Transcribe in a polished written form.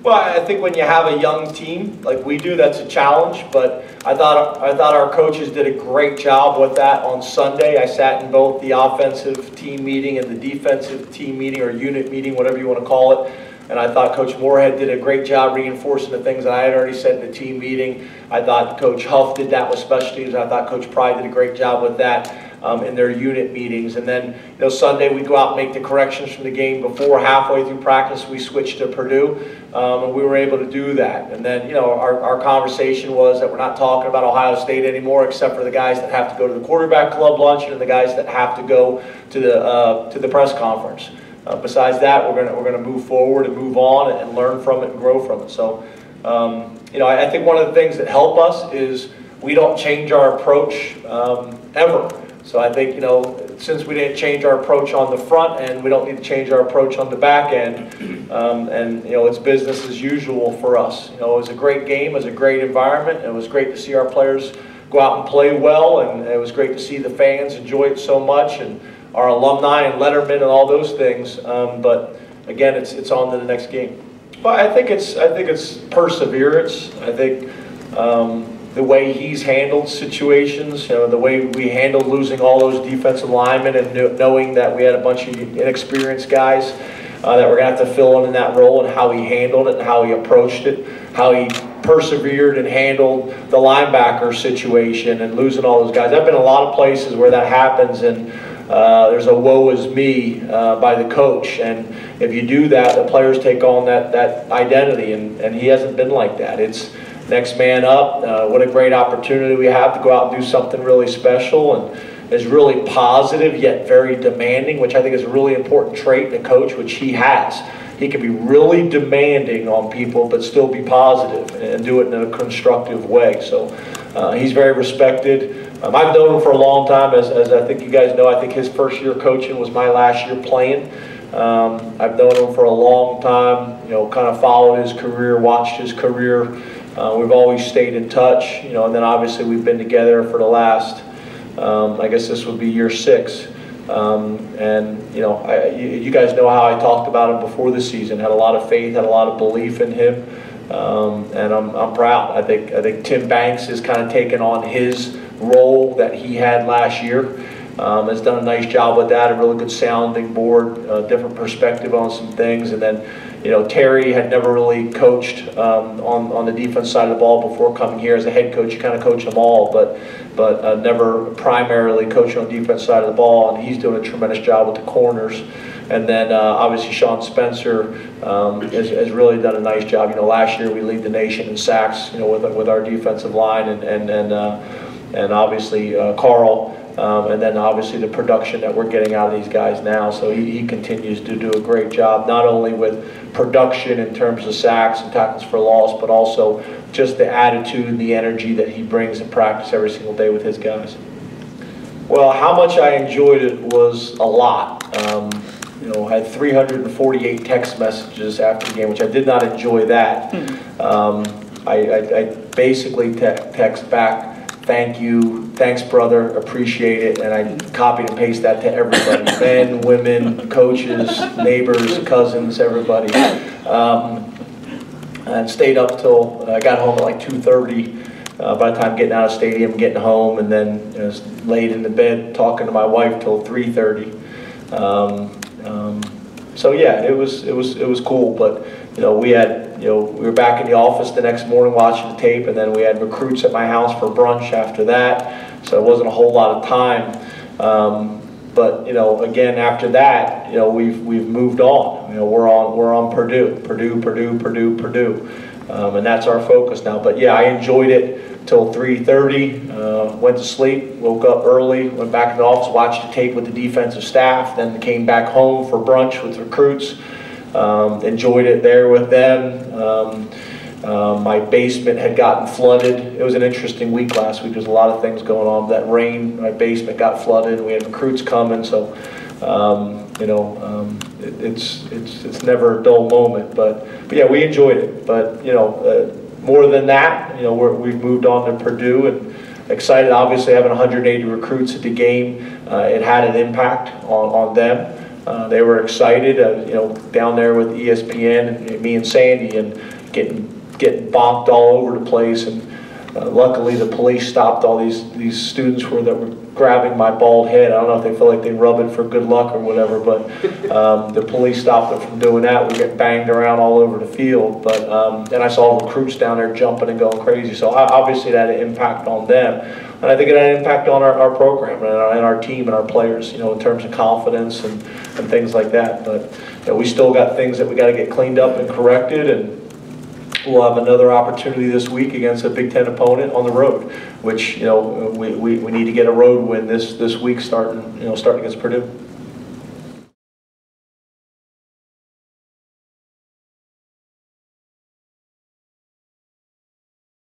Well, I think when you have a young team like we do, that's a challenge. But I thought our coaches did a great job with that on Sunday. I sat in both the offensive team meeting and the defensive team meeting, or unit meeting, whatever you want to call it. And I thought Coach Moorhead did a great job reinforcing the things that I had already said in the team meeting. I thought Coach Huff did that with special teams. I thought Coach Pry did a great job with that in their unit meetings. And then, Sunday we'd go out and make the corrections from the game before. Halfway through practice, we switched to Purdue, and we were able to do that. And then, our conversation was that we're not talking about Ohio State anymore, except for the guys that have to go to the quarterback club luncheon and the guys that have to go to the press conference. Besides that, we're gonna move forward and move on and learn from it and grow from it. So, I think one of the things that help us is we don't change our approach ever. So I think, since we didn't change our approach on the front end, we don't need to change our approach on the back end. It's business as usual for us. It was a great game, it was a great environment. It was great to see our players go out and play well, and it was great to see the fans enjoy it so much, and our alumni and lettermen and all those things. But again, it's on to the next game. But I think it's perseverance. I think the way he's handled situations, the way we handled losing all those defensive linemen, and knowing that we had a bunch of inexperienced guys that were going to have to fill in that role, and how he handled it and how he approached it, how he persevered and handled the linebacker situation and losing all those guys. I've been in a lot of places where that happens, and there's a woe is me by the coach, and if you do that, the players take on that identity, and he hasn't been like that. It's next man up. What a great opportunity we have to go out and do something really special, and is really positive yet very demanding, which I think is a really important trait in a coach, which he has. He can be really demanding on people but still be positive and do it in a constructive way. So he's very respected. I've known him for a long time, as I think you guys know. I think his first year coaching was my last year playing. I've known him for a long time, kind of followed his career, watched his career. We've always stayed in touch, and then obviously we've been together for the last, I guess this would be year 6. You guys know how I talked about him before the season. Had a lot of faith, had a lot of belief in him, and I'm proud. I think Tim Banks has kind of taken on his role that he had last year. Has done a nice job with that, a really good sounding board, different perspective on some things. And then, Terry had never really coached on the defense side of the ball before coming here. As a head coach, you kind of coach them all, but never primarily coached on the defense side of the ball, and he's doing a tremendous job with the corners. And then obviously Sean Spencer has really done a nice job. Last year we lead the nation in sacks, with our defensive line, and obviously Carl. And then obviously the production that we're getting out of these guys now. So he continues to do a great job, not only with production in terms of sacks and tackles for loss, but also just the attitude and the energy that he brings in practice every single day with his guys. Well, how much I enjoyed it was a lot. I had 348 text messages after the game, which I did not enjoy that. I basically text back, "Thank you, thanks brother, appreciate it," and I copied and pasted that to everybody, men, women, coaches, neighbors, cousins, everybody. And stayed up till I got home at like 2:30. By the time getting out of the stadium, getting home, and then laid in the bed talking to my wife till 3:30. So yeah, it was cool, but we were back in the office the next morning watching the tape, and then we had recruits at my house for brunch after that, so it wasn't a whole lot of time. But again, after that, we've moved on. We're on Purdue, and that's our focus now. But yeah, I enjoyed it till 3:30. Went to sleep, woke up early, went back to the office, watched the tape with the defensive staff, then came back home for brunch with recruits. Enjoyed it there with them. My basement had gotten flooded. It was an interesting week last week. There's a lot of things going on. That rain, my basement got flooded. We had recruits coming, so it's never a dull moment. But yeah, we enjoyed it. But more than that, we've moved on to Purdue, and excited. Obviously, having 180 recruits at the game, it had an impact on them. They were excited, you know, down there with ESPN and me and Sandy, and getting bonked all over the place. And luckily, the police stopped all these students that were grabbing my bald head. I don't know if they feel like they rub it for good luck or whatever, but the police stopped them from doing that. We get banged around all over the field, but then I saw recruits down there jumping and going crazy. So obviously that had an impact on them, and I think it had an impact on our program and our team and our players, you know, in terms of confidence and things like that. But you know, we still got things that we got to get cleaned up and corrected, and we'll have another opportunity this week against a Big Ten opponent on the road, which, you know, we need to get a road win this week starting against Purdue.